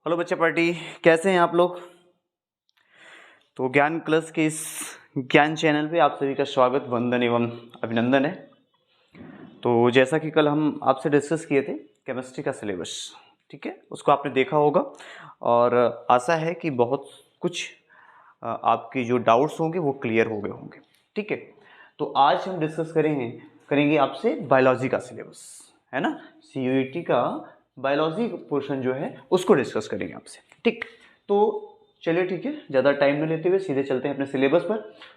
Hello बच्चा party, कैसे हैं आप लोग। तो ज्ञान क्लास के इस ज्ञान चैनल पे आप सभी का स्वागत, वंदन एवं अभिनंदन है। तो जैसा कि कल हम आपसे डिस्कस किए थे केमिस्ट्री का सिलेबस, ठीक है, उसको आपने देखा होगा और आशा है कि बहुत कुछ आपकी जो डाउट्स होंगे वो क्लियर हो गए होंगे। ठीक है, तो आज हम डिस्कस करेंगे आपसे बायोलॉजी का सिलेबस, है ना। CUET का बायोलॉजी पोर्शन जो है उसको डिस्कस करेंगे आपसे। ठीक, तो चलिए ठीक है, ज़्यादा टाइम न लेते हुए सीधे चलते हैं अपने सिलेबस पर।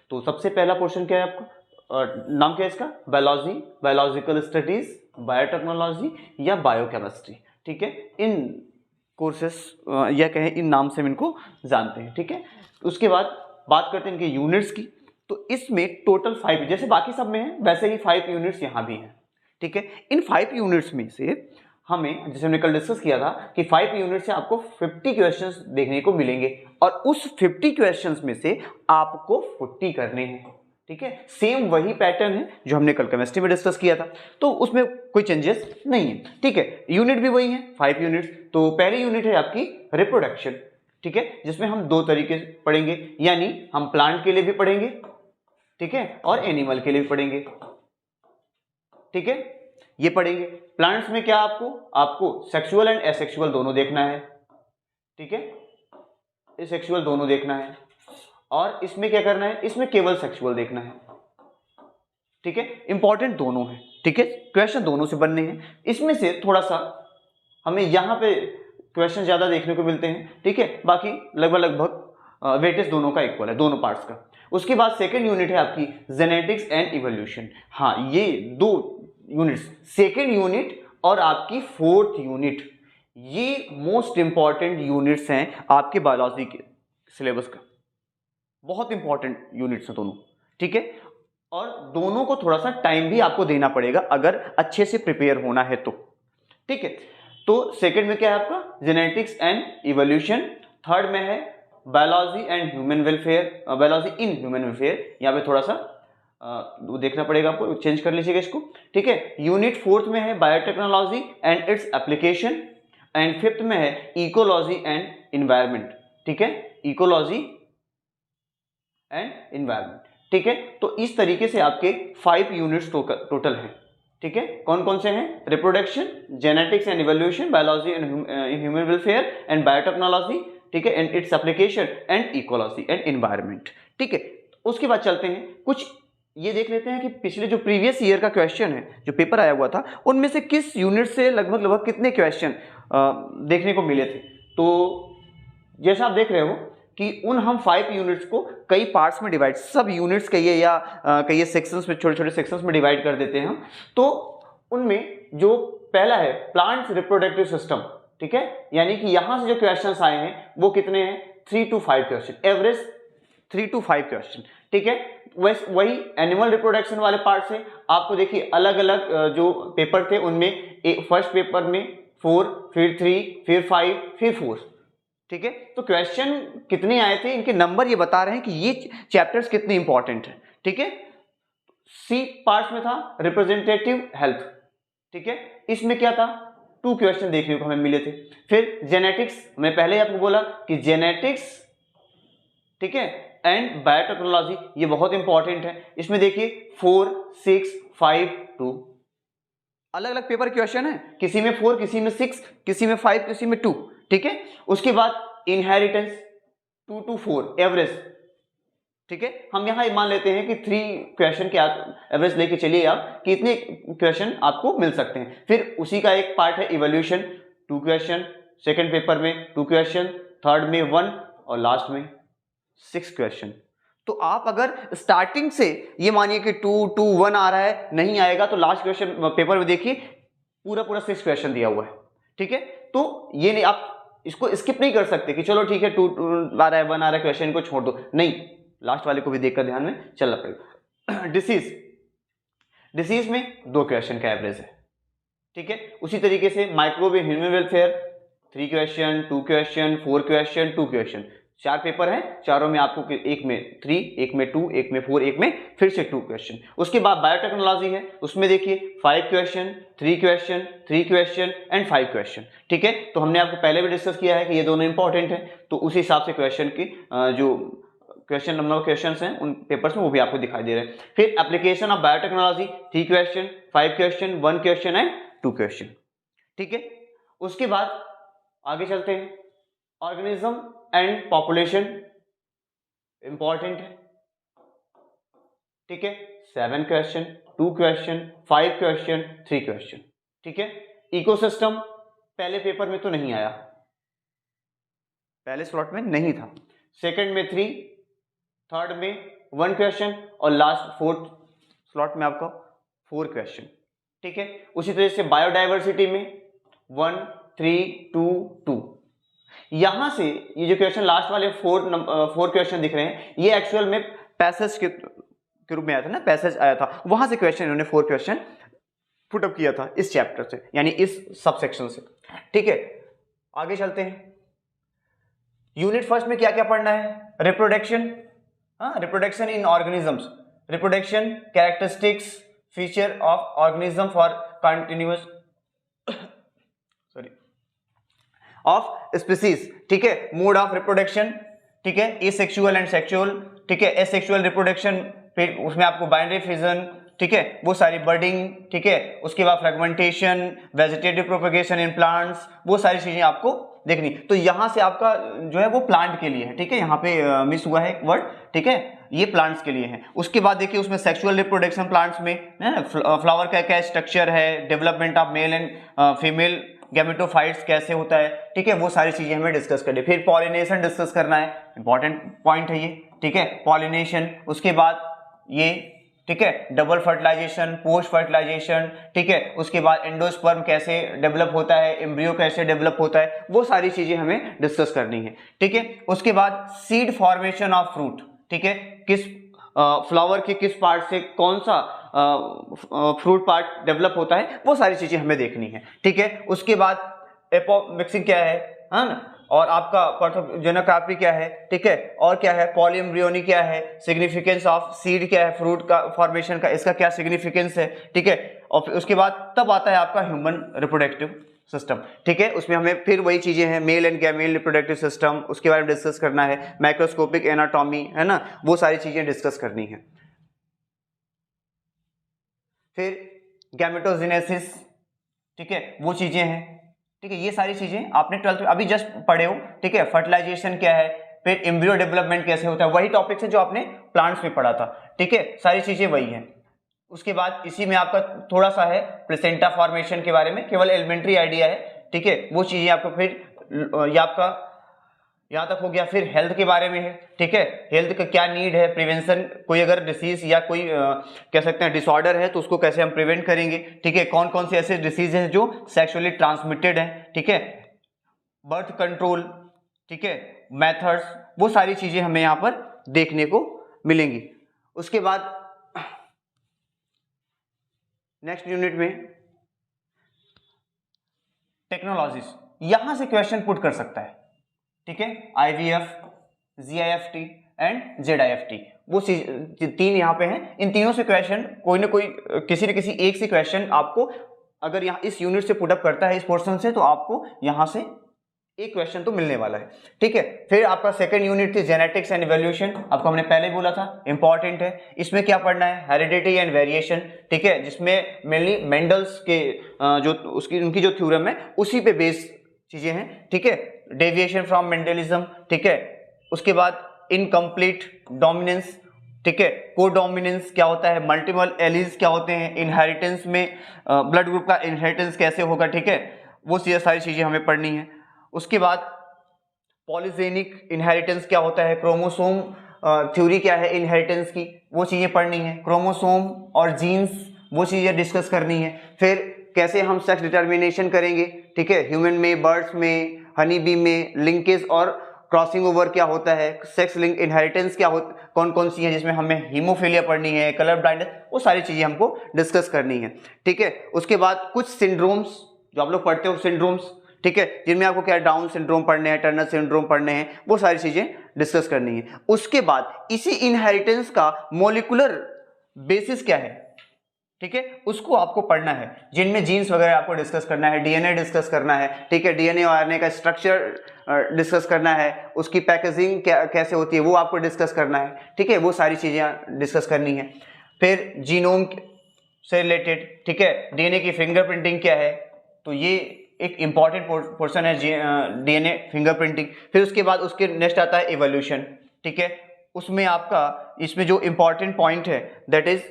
तो सबसे पहला पोर्शन क्या है आपका, नाम क्या है इसका, बायोलॉजी, बायोलॉजिकल स्टडीज, बायोटेक्नोलॉजी या बायोकेमिस्ट्री। ठीक है, इन कोर्सेस या कहें इन नाम से हम इनको जानते हैं। ठीक है, उसके बाद बात करते हैं इनके यूनिट्स की। तो इसमें टोटल 5, जैसे बाकी सब में है वैसे ही 5 यूनिट्स यहाँ भी हैं। ठीक है, इन 5 यूनिट्स में से हमें, जैसे हमने कल डिस्कस किया था कि 5 यूनिट से आपको 50 क्वेश्चंस देखने को मिलेंगे और उस 50 क्वेश्चंस में से आपको 40 करने हैं। ठीक है, सेम वही पैटर्न है जो हमने कल केमिस्ट्री में डिस्कस किया था, तो उसमें कोई चेंजेस नहीं है। ठीक है, यूनिट भी वही है 5 यूनिट्स। तो पहली यूनिट है आपकी रिप्रोडक्शन, ठीक है, जिसमें हम 2 तरीके से पढ़ेंगे, यानी हम प्लांट के लिए भी पढ़ेंगे, ठीक है, और एनिमल के लिए भी पढ़ेंगे। ठीक है, ये पढ़ेंगे। प्लांट्स में क्या आपको सेक्सुअल एंड एसेक्सुअल दोनों देखना है। ठीक है, एसेक्सुअल दोनों देखना है और इसमें क्या करना है, इसमें केवल सेक्सुअल देखना है। ठीक है, इंपॉर्टेंट दोनों है। ठीक है, क्वेश्चन दोनों से बनने हैं। इसमें से थोड़ा सा हमें यहां पे क्वेश्चन ज्यादा देखने को मिलते हैं। ठीक है, बाकी लगभग वेटेज दोनों का इक्वल है, दोनों पार्ट्स का। उसके बाद सेकंड यूनिट है आपकी जेनेटिक्स एंड इवोल्यूशन। हाँ, ये 2 यूनिट्स, सेकेंड यूनिट और आपकी 4th यूनिट, ये मोस्ट इंपॉर्टेंट यूनिट्स हैं आपके बायोलॉजी के सिलेबस का। बहुत इंपॉर्टेंट यूनिट्स हैं दोनों। ठीक है, और दोनों को थोड़ा सा टाइम भी आपको देना पड़ेगा अगर अच्छे से प्रिपेयर होना है तो। ठीक है, तो सेकंड में क्या है आपका, जेनेटिक्स एंड इवोल्यूशन। थर्ड में है biology and human welfare, biology in human welfare. यहाँ पे थोड़ा सा देखना पड़ेगा आपको, चेंज कर लीजिएगा इसको। ठीक है, यूनिट 4th में है biotechnology and its application and 5th में है इकोलॉजी एंड इन्वायरमेंट। ठीक है, इकोलॉजी एंड इन्वायरमेंट। ठीक है, तो इस तरीके से आपके 5 यूनिट्स टोटल हैं। ठीक है, कौन कौन से हैं, reproduction, genetics and evolution, biology in human welfare and biotechnology, ठीक है, and its application and ecology and environment. ठीक है, उसके बाद चलते हैं कुछ ये देख लेते हैं कि पिछले जो प्रीवियस ईयर का क्वेश्चन है, जो पेपर आया हुआ था, उनमें से किस यूनिट से लगभग कितने क्वेश्चन देखने को मिले थे। तो जैसा आप देख रहे हो कि हम 5 यूनिट्स को कई पार्ट्स में डिवाइड, सब यूनिट्स कहिए या कहिए सेक्शंस में, छोटे छोटे सेक्शंस में डिवाइड कर देते हैं हम। तो उनमें जो पहला है प्लांट्स रिप्रोडक्टिव सिस्टम, ठीक है, यानी कि यहां से जो क्वेश्चंस आए हैं वो कितने हैं, 3 to 5 question, average 3 to 5 question. ठीक है, वही एनिमल रिप्रोडक्शन वाले पार्ट से आपको देखिए अलग अलग जो पेपर थे उनमें फर्स्ट पेपर में 4, फिर 3, फिर 5, फिर 4। ठीक है, तो क्वेश्चन कितने आए थे, इनके नंबर ये बता रहे हैं कि ये चैप्टर्स कितने इंपॉर्टेंट है। ठीक है, सी पार्ट में था रिप्रेजेंटेटिव हेल्थ। ठीक है, इसमें क्या था, 2 क्वेश्चन देखने को हमें मिले थे। फिर जेनेटिक्स, मैं पहले आपको बोला कि जेनेटिक्स, ठीक है, एंड बायोटेक्नोलॉजी, ये बहुत इंपॉर्टेंट है। इसमें देखिए 4, 6, 5, 2 अलग अलग पेपर क्वेश्चन है, किसी में 4, किसी में 6, किसी में 5, किसी में 2। ठीक है, उसके बाद इनहेरिटेंस 2 to 4 एवरेज। ठीक है, हम यहां मान लेते हैं कि 3 क्वेश्चन के एवरेज लेके चलिए आप कि इतने क्वेश्चन आपको मिल सकते हैं। फिर उसी का एक पार्ट है इवोल्यूशन, 2 क्वेश्चन, सेकंड पेपर में 2 क्वेश्चन, थर्ड में 1 और लास्ट में 6 क्वेश्चन। तो आप अगर स्टार्टिंग से ये मानिए कि 2, 2, 1 आ रहा है, नहीं आएगा तो लास्ट क्वेश्चन पेपर में देखिए पूरा 6 क्वेश्चन दिया हुआ है। ठीक है, तो ये नहीं, आप इसको स्किप नहीं कर सकते कि चलो ठीक है 2 आ रहा है, 1 आ रहा है, क्वेश्चन को छोड़ दो, नहीं, लास्ट वाले को भी देखकर ध्यान में चलना पड़ेगा। डिसीज में 2 क्वेश्चन का एवरेज है। ठीक है, उसी तरीके से microbe human welfare 3 question, 2 question, 4 question, 2 question, 4 paper हैं, चारों में आपको एक में 3, एक में 2, एक में 4, एक में फिर से 2 क्वेश्चन। उसके बाद बायोटेक्नोलॉजी है, उसमें देखिए 5 question, 3 question, 3 question and 5 question. ठीक है, तो हमने आपको पहले भी डिस्कस किया है कि ये दोनों इंपॉर्टेंट है, तो उसी हिसाब से क्वेश्चन की जो क्वेश्चन नंबर ऑफ क्वेश्चंस हैं उन पेपर्स में वो भी आपको दिखाई दे रहे हैं। फिर application of biotechnology 3 question, 5 question, 1 question and 2 question. ठीक है, उसके बाद आगे चलते हैं। ऑर्गेनिज्म एंड पॉपुलेशन इंपॉर्टेंट है। ठीक है, 7 क्वेश्चन, 2 क्वेश्चन, 5 क्वेश्चन, 3 क्वेश्चन। ठीक है, इकोसिस्टम पहले पेपर में तो नहीं आया, पहले स्लॉट में नहीं था, सेकंड में 3, थर्ड में 1 क्वेश्चन और लास्ट 4th स्लॉट में आपका 4 क्वेश्चन। ठीक है, उसी तरह से बायोडाइवर्सिटी में 1, 3, 2, 2। यहां से ये जो क्वेश्चन लास्ट वाले 4 क्वेश्चन दिख रहे हैं, ये एक्चुअल में पैसेज के रूप में आया था ना, पैसेज आया था, वहां से क्वेश्चन इन्होंने 4 क्वेश्चन पुटअप किया था इस चैप्टर से, यानी इस सबसेक्शन से। ठीक है, आगे चलते हैं। यूनिट फर्स्ट में क्या क्या पढ़ना है? Reproduction, reproduction in organisms, reproduction, characteristics, feature of organism for continuous of species. ठीक है, मोड ऑफ रिप्रोडक्शन, ठीक है, एसेक्सुअल एंड सेक्सुअल। ठीक है, एसेक्सुअल रिप्रोडक्शन, फिर उसमें आपको बाइनरी फिजन, ठीक है, वो सारी बर्डिंग, ठीक है, उसके बाद fragmentation, vegetative propagation in plants, वो सारी चीजें आपको देखनी। तो यहां से आपका जो है वो प्लांट के लिए है। ठीक है, यहाँ पे मिस हुआ है एक वर्ड, ठीक है, ये प्लांट्स के लिए है। उसके बाद देखिए उसमें सेक्सुअल रिप्रोडक्शन प्लांट्स में है ना, फ्लावर का क्या स्ट्रक्चर है, development of male and female gametophytes कैसे होता है, ठीक है, वो सारी चीजें हमें डिस्कस करनी। फिर पॉलिनेशन डिस्कस करना है, इंपॉर्टेंट पॉइंट है ये। ठीक है, पॉलिनेशन, उसके बाद ये, ठीक है, डबल फर्टिलाइजेशन, पोस्ट फर्टिलाइजेशन, ठीक है, उसके बाद एंडोस्पर्म कैसे डेवलप होता है, एम्ब्रियो कैसे डेवलप होता है, वो सारी चीजें हमें डिस्कस करनी है। ठीक है, उसके बाद सीड फॉर्मेशन ऑफ फ्रूट, ठीक है, किस फ्लावर के किस पार्ट से कौन सा फ्रूट पार्ट डेवलप होता है, वो सारी चीजें हमें देखनी है। ठीक है, उसके बाद एपोमिक्सिंग क्या है ना, और आपका पार्थोजेनोकार्पी क्या है, ठीक है, और क्या है पॉलीएम्ब्रियोनी क्या है, सिग्निफिकेंस ऑफ सीड क्या है, फ्रूट का फॉर्मेशन का इसका क्या सिग्निफिकेंस है। ठीक है, और उसके बाद तब आता है आपका ह्यूमन रिप्रोडक्टिव सिस्टम। ठीक है, उसमें हमें फिर वही चीजें हैं, male and female reproductive system, उसके बारे में डिस्कस करना है, माइक्रोस्कोपिक एनाटॉमी, है ना, वो सारी चीजें डिस्कस करनी है। फिर गैमेटोजेनेसिस, ठीक है, वो चीजें हैं। ठीक है, ये सारी चीजें आपने 12th में अभी जस्ट पढ़े हो। ठीक है, फर्टिलाइजेशन क्या है, फिर एम्ब्रियो डेवलपमेंट कैसे होता है, वही टॉपिक है जो आपने प्लांट्स में पढ़ा था। ठीक है, सारी चीजें वही हैं। उसके बाद इसी में आपका थोड़ा सा है प्लेसेंटा फॉर्मेशन के बारे में, केवल एलिमेंट्री आइडिया है। ठीक है, वो चीजें आपको फिर ये आपका यहाँ तक हो गया। फिर हेल्थ के बारे में है, ठीक है, हेल्थ का क्या नीड है, प्रिवेंशन, कोई अगर डिसीज या कोई कह सकते हैं डिसऑर्डर है तो उसको कैसे हम प्रिवेंट करेंगे। ठीक है, कौन कौन से ऐसे डिसीज हैं जो सेक्सुअली ट्रांसमिटेड हैं, ठीक है, बर्थ कंट्रोल, ठीक है, मेथड्स, वो सारी चीजें हमें यहाँ पर देखने को मिलेंगी। उसके बाद नेक्स्ट यूनिट में टेक्नोलॉजीज, यहां से क्वेश्चन पुट कर सकता है। ठीक है, IVF, GIFT एंड ZIFT, वो 3 यहाँ पे हैं। इन तीनों से क्वेश्चन कोई ना कोई किसी न किसी एक से क्वेश्चन आपको अगर यहाँ इस यूनिट से पुटअप करता है, इस पोर्शन से, तो आपको यहाँ से एक क्वेश्चन तो मिलने वाला है। ठीक है, फिर आपका सेकंड यूनिट थी जेनेटिक्स एंड इवोल्यूशन, आपको हमने पहले बोला था इंपॉर्टेंट है। इसमें क्या पढ़ना है, हेरिडिटी एंड वेरिएशन, ठीक है, जिसमें मेनली मेंडल्स के जो उनकी जो थ्योरम है उसी पे बेस्ड चीजें हैं। ठीक है, डेविएशन फ्रॉम मेंडलिज्म, ठीक है, उसके बाद इनकम्प्लीट डोमिनेंस, ठीक है, कोडोमिनेंस क्या होता है, मल्टीपल एलीज क्या होते हैं, इनहेरिटेंस में ब्लड ग्रुप का इनहेरिटेंस कैसे होगा, ठीक है, वो सारी चीजें हमें पढ़नी है। उसके बाद पॉलीजेनिक इनहेरिटेंस क्या होता है, क्रोमोसोम थ्योरी क्या है इनहेरिटेंस की, वो चीजें पढ़नी है। क्रोमोसोम और जीन्स, वो चीजें डिस्कस करनी है। फिर कैसे हम सेक्स डिटर्मिनेशन करेंगे, ठीक है, ह्यूमन में, बर्ड्स में, हनी बी में, लिंकेज और क्रॉसिंग ओवर क्या होता है, सेक्स लिंक इनहेरिटेंस क्या होता, कौन कौन सी है, जिसमें हमें हीमोफीलिया पढ़नी है, कलर ब्लाइंडनेस, वो सारी चीजें हमको डिस्कस करनी है। ठीक है, उसके बाद कुछ सिंड्रोम्स जो आप लोग पढ़ते हो, सिंड्रोम्स, ठीक है, जिनमें आपको क्या डाउन सिंड्रोम पढ़ने हैं, टर्नर सिंड्रोम पढ़ने हैं, वो सारी चीजें डिस्कस करनी है। उसके बाद इसी इनहेरिटेंस का मॉलिक्यूलर बेसिस क्या है, ठीक है, उसको आपको पढ़ना है, जिनमें जीन्स वगैरह आपको डिस्कस करना है, डीएनए डिस्कस करना है, ठीक है, डीएनए और आरएनए का स्ट्रक्चर डिस्कस करना है, उसकी पैकेजिंग कैसे होती है वो आपको डिस्कस करना है, ठीक है, वो सारी चीजें डिस्कस करनी है। फिर जीनोम से रिलेटेड, ठीक है, डीएनए की फिंगरप्रिंटिंग क्या है, तो ये एक इंपॉर्टेंट पोर्शन है डीएनए फिंगरप्रिंटिंग। फिर उसके बाद उसके नेक्स्ट आता है इवोल्यूशन, ठीक है, उसमें आपका इसमें जो इंपॉर्टेंट पॉइंट है दैट इज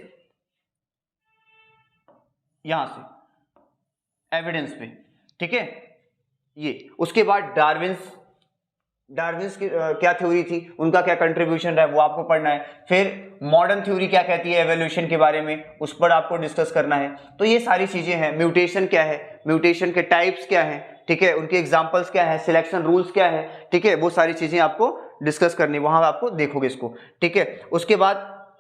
यहां से एविडेंस पे, ठीक है, ये। उसके बाद डार्विन्स की क्या थ्योरी थी, उनका क्या कंट्रीब्यूशन रहा, वो आपको पढ़ना है। फिर मॉडर्न थ्योरी क्या कहती है एवोल्यूशन के बारे में, उस पर आपको डिस्कस करना है। तो ये सारी चीजें हैं। म्यूटेशन क्या है, म्यूटेशन के टाइप्स क्या है, ठीक है, उनके एग्जांपल्स क्या है, सिलेक्शन रूल्स क्या है, ठीक है, वो सारी चीजें आपको डिस्कस करनी, वहां आपको देखोगे इसको, ठीक है। उसके बाद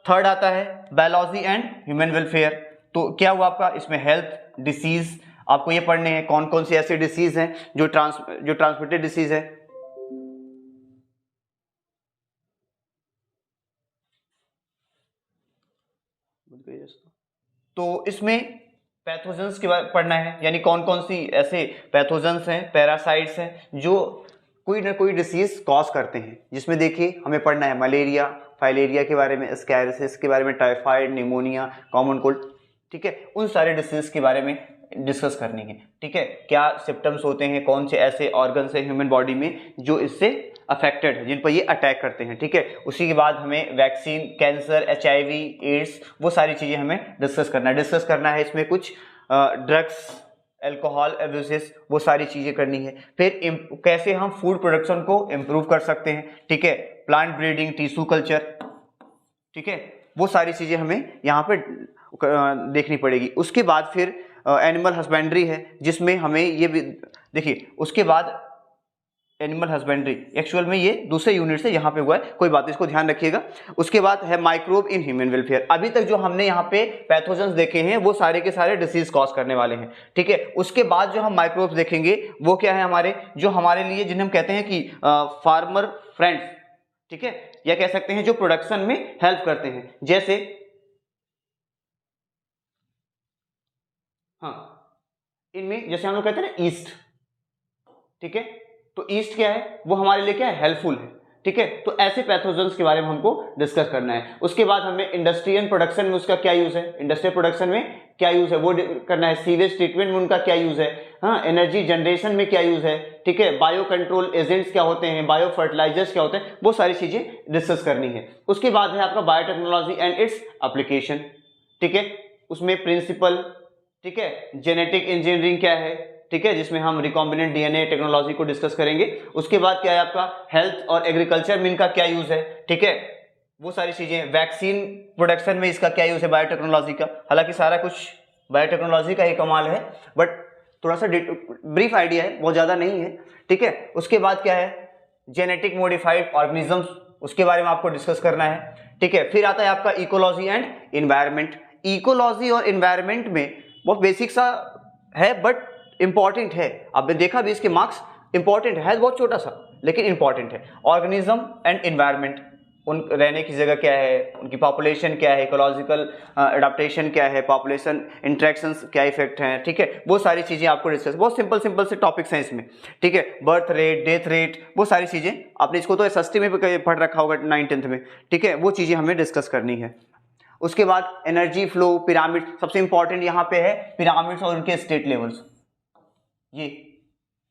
थर्ड आता है बायोलॉजी एंड ह्यूमन वेलफेयर। तो क्या हुआ आपका इसमें हेल्थ, डिसीज आपको ये पढ़ने हैं, कौन कौन सी ऐसी डिसीज हैं जो ट्रांसमिटेड डिसीज है। तो इसमें पैथोजेंस के बारे में पढ़ना है, यानी कौन कौन सी ऐसे पैथोजेंस हैं, पैरासाइट्स हैं जो कोई ना कोई डिसीज कॉज करते हैं, जिसमें देखिए हमें पढ़ना है मलेरिया, फाइलेरिया के बारे में, स्कैरिसिस के बारे में, टाइफाइड, निमोनिया, कॉमन कोल्ड, ठीक है, उन सारे डिसीज के बारे में डिस्कस करनी है, ठीक है, क्या सिम्टम्स होते हैं, कौन से ऐसे ऑर्गन्स हैं ह्यूमन बॉडी में जो इससे अफेक्टेड है, जिन पर ये अटैक करते हैं, ठीक है। उसी के बाद हमें वैक्सीन, कैंसर, HIV, एड्स, वो सारी चीजें हमें डिस्कस करना है। इसमें कुछ ड्रग्स, अल्कोहल अब्यूजेस, वो सारी चीजें करनी है। फिर कैसे हम फूड प्रोडक्शन को इम्प्रूव कर सकते हैं, ठीक है, प्लांट ब्रीडिंग, टिश्यू कल्चर, ठीक है, वो सारी चीजें हमें यहाँ पे देखनी पड़ेगी। उसके बाद फिर एनिमल हस्बेंड्री है, जिसमें हमें ये भी देखिए, उसके बाद एनिमल हस्बेंड्री एक्चुअल में ये दूसरे यूनिट से यहाँ पे हुआ है, कोई बात, इसको ध्यान रखिएगा। उसके बाद है माइक्रोब इन ह्यूमन वेलफेयर। अभी तक जो हमने यहाँ पे पैथोजेंस देखे हैं वो सारे के सारे डिसीज कॉज करने वाले हैं, ठीक है। उसके बाद जो हम माइक्रोब्स देखेंगे वो क्या है हमारे, जो हमारे लिए जिन्हें हम कहते हैं कि फार्मर फ्रेंड्स, ठीक है, या कह सकते हैं जो प्रोडक्शन में हेल्प करते हैं, जैसे इनमें जैसे हम लोग कहते हैं ना ईस्ट, ठीक है, तो ईस्ट क्या है, वो हमारे लिए क्या है, हेल्पफुल है, ठीक है। तो ऐसे पैथोजेंस के बारे में हमको डिस्कस करना है। उसके बाद हमें इंडस्ट्रियल प्रोडक्शन में उसका क्या यूज है, इंडस्ट्रियल प्रोडक्शन में क्या यूज है वो करना है। सीवेज ट्रीटमेंट में उनका क्या यूज है, एनर्जी जनरेशन में क्या यूज है, ठीक है, बायो कंट्रोल एजेंट्स क्या होते हैं, बायो फर्टिलाइजर्स क्या होते हैं, वो सारी चीजें डिस्कस करनी है। उसके बाद है आपका बायोटेक्नोलॉजी एंड इट्स एप्लीकेशन, ठीक है, उसमें प्रिंसिपल, ठीक है, जेनेटिक इंजीनियरिंग क्या है, ठीक है, जिसमें हम रिकॉम्बिनेंट डीएनए टेक्नोलॉजी को डिस्कस करेंगे। उसके बाद क्या है आपका हेल्थ और एग्रीकल्चर में इनका क्या यूज है, ठीक है, वो सारी चीजें। वैक्सीन प्रोडक्शन में इसका क्या यूज है बायोटेक्नोलॉजी का, हालांकि सारा कुछ बायोटेक्नोलॉजी का ही कमाल है, बट थोड़ा सा ब्रीफ आइडिया है, बहुत ज्यादा नहीं है, ठीक है। उसके बाद क्या है जेनेटिक मॉडिफाइड ऑर्गेनिजम्स, उसके बारे में आपको डिस्कस करना है, ठीक है। फिर आता है आपका इकोलॉजी एंड इन्वायरमेंट। इकोलॉजी और इन्वायरमेंट में बहुत बेसिक सा है बट इंपॉर्टेंट है, आपने देखा भी इसके मार्क्स इंपॉर्टेंट है, बहुत छोटा सा लेकिन इंपॉर्टेंट है। ऑर्गेनिज्म एंड एनवायरनमेंट, उन रहने की जगह क्या है, उनकी पॉपुलेशन क्या है, इकोलॉजिकल एडाप्टेशन क्या है, पॉपुलेशन इंटरेक्शंस क्या इफेक्ट हैं, ठीक है, वो सारी चीजें आपको डिस्कस, बहुत सिंपल से टॉपिक्स हैं इसमें, ठीक है। बर्थ रेट, डेथ रेट, वो सारी चीजें आपने इसको तो एसएसटी में पढ़ रखा होगा 9th में, ठीक है, वो चीजें हमें डिस्कस करनी है। उसके बाद एनर्जी फ्लो, पिरामिड, सबसे इंपॉर्टेंट यहाँ पे है पिरामिड्स और उनके स्टेट लेवल्स, ये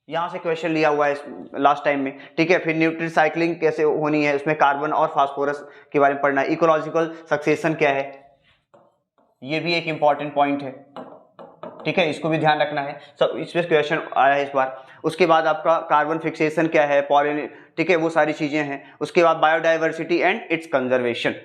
यहां से क्वेश्चन लिया हुआ है लास्ट टाइम में, ठीक है। फिर न्यूट्रिएंट साइक्लिंग कैसे होनी है, उसमें कार्बन और फास्फोरस के बारे में पढ़ना है। इकोलॉजिकल सक्सेशन क्या है, ये भी एक इंपॉर्टेंट पॉइंट है, ठीक है, इसको भी ध्यान रखना है, सब इसमें क्वेश्चन आया है इस बार। उसके बाद आपका कार्बन फिक्सेशन क्या है, पॉलिन, ठीक है, वो सारी चीजें हैं। उसके बाद बायोडाइवर्सिटी एंड इट्स कंजर्वेशन,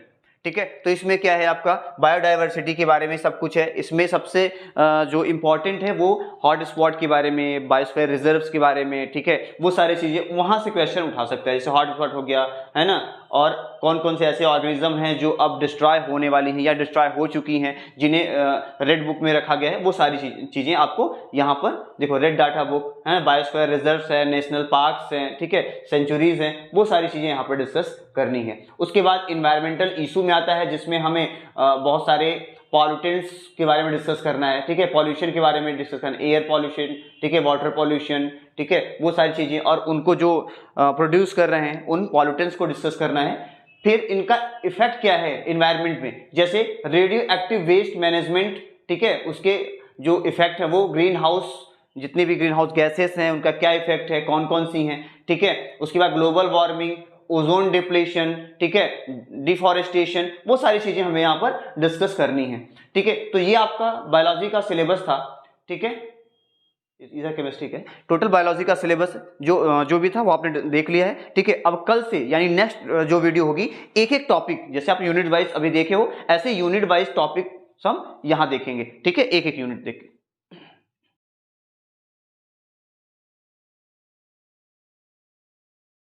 ठीक है, तो इसमें क्या है आपका बायोडाइवर्सिटी के बारे में सब कुछ है। इसमें सबसे जो इंपॉर्टेंट है वो हॉट स्पॉट के बारे में, बायोस्फीयर रिजर्व्स के बारे में, ठीक है, वो सारी चीजें वहां से क्वेश्चन उठा सकता है, जैसे हॉट स्पॉट हो गया है ना, और कौन कौन से ऐसे ऑर्गेनिज्म हैं जो अब डिस्ट्रॉय होने वाली हैं या डिस्ट्रॉय हो चुकी हैं, जिन्हें रेड बुक में रखा गया है, वो सारी चीज़ें आपको यहाँ पर देखो, रेड डाटा बुक है, बायोस्फीयर रिजर्व्स है, नेशनल पार्क्स हैं, ठीक है, सेंचुरीज हैं, वो सारी चीज़ें यहाँ पर डिस्कस करनी है। उसके बाद इन्वायरमेंटल इशू में आता है, जिसमें हमें बहुत सारे पॉल्यूटेंट्स के बारे में डिस्कस करना है, ठीक है, पॉल्यूशन के बारे में डिस्कस करना है, एयर पॉल्यूशन, ठीक है, वाटर पॉल्यूशन, ठीक है, वो सारी चीज़ें, और उनको जो प्रोड्यूस कर रहे हैं उन पॉल्यूटेंट्स को डिस्कस करना है। फिर इनका इफेक्ट क्या है इन्वायरमेंट में, जैसे रेडियो एक्टिव वेस्ट मैनेजमेंट, ठीक है, उसके जो इफेक्ट है वो ग्रीन हाउस, जितनी भी ग्रीन हाउस गैसेस हैं उनका क्या इफेक्ट है, कौन कौन सी हैं, ठीक है। उसके बाद ग्लोबल वार्मिंग, ओजोन डिप्लेशन, ठीक है, डिफॉरेस्टेशन, वो सारी चीजें हमें यहाँ पर डिस्कस करनी है, ठीक है। तो ये आपका बायोलॉजी का सिलेबस था, ठीक है, इधर केमिस्ट्री का टोटल बायोलॉजी का सिलेबस जो भी था वो आपने देख लिया है, ठीक है। अब कल से यानी नेक्स्ट जो वीडियो होगी, एक एक टॉपिक, जैसे आप यूनिट वाइज अभी देखे हो, ऐसे यूनिट वाइज टॉपिक हम यहाँ देखेंगे, ठीक है, एक एक यूनिट देख